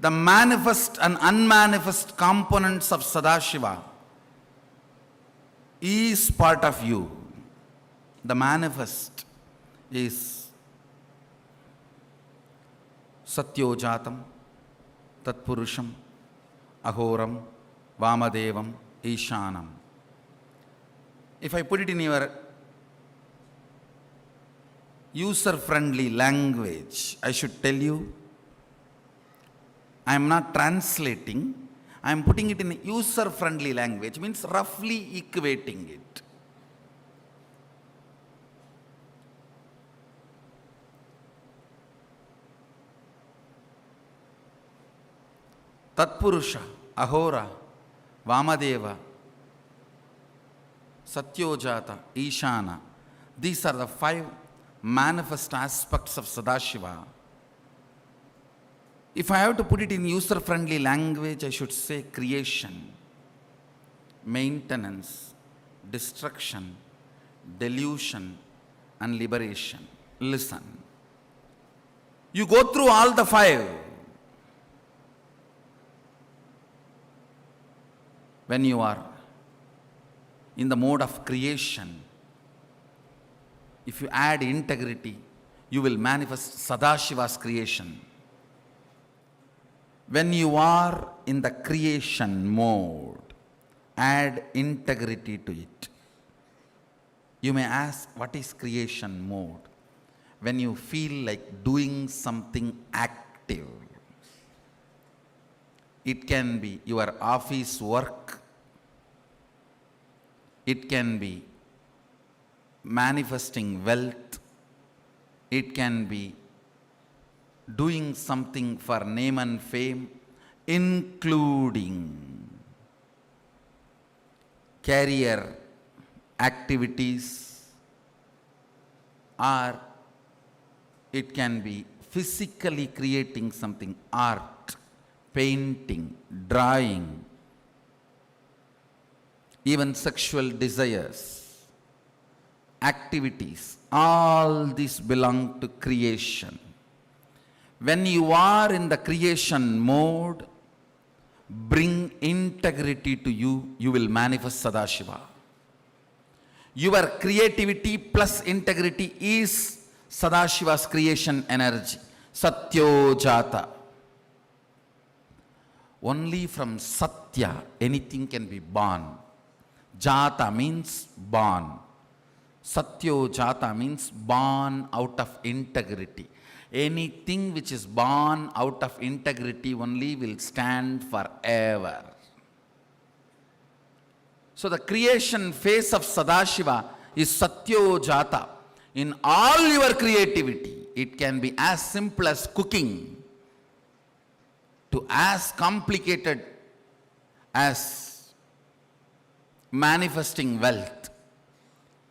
the manifest and unmanifest components of Sadashiva is part of you. The manifest is Satyojatam, Tatpurusham, Ahoram, Vamadevam, Ishanam. If I put it in your user-friendly language, I should tell you, I am not translating, I am putting it in a user-friendly language, means roughly equating it. Tatpurusha, Ahora, Vamadeva, Satyojata, Ishana. These are the 5 manifest aspects of Sadashiva. If I have to put it in user-friendly language, I should say creation, maintenance, destruction, delusion, and liberation. Listen. You go through all the 5. When you are in the mode of creation, if you add integrity, you will manifest Sadashiva's creation. When you are in the creation mode, add integrity to it. You may ask, what is creation mode? When you feel like doing something active. It can be your office work. It can be manifesting wealth. It can be doing something for name and fame, including career activities, or it can be physically creating something, art, painting, drawing, even sexual desires, activities, all these belong to creation. When you are in the creation mode, bring integrity to you, you will manifest Sadashiva. Your creativity plus integrity is Sadashiva's creation energy, Satyojata. Only from Satya anything can be born. Jata means born. Satyojata means born out of integrity. Anything which is born out of integrity only will stand forever. So the creation phase of Sadashiva is Satyojata. In all your creativity, it can be as simple as cooking to as complicated as manifesting wealth.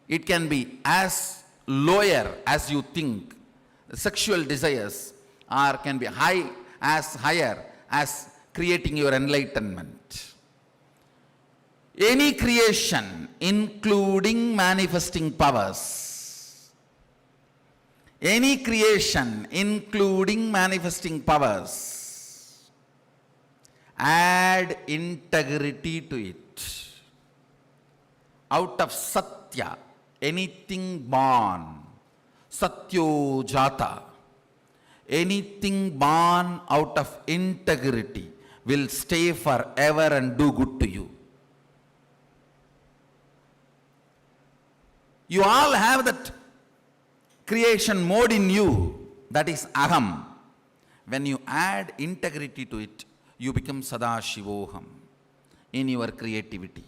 It can be as lower as you think, sexual desires, or can be higher as creating your enlightenment. Any creation, including manifesting powers, any creation, including manifesting powers, add integrity to it. Out of Satya, anything born, Satyojata, anything born out of integrity will stay forever and do good to you. You all have that creation mode in you, that is Aham. When you add integrity to it, you become Sadashivoham in your creativity.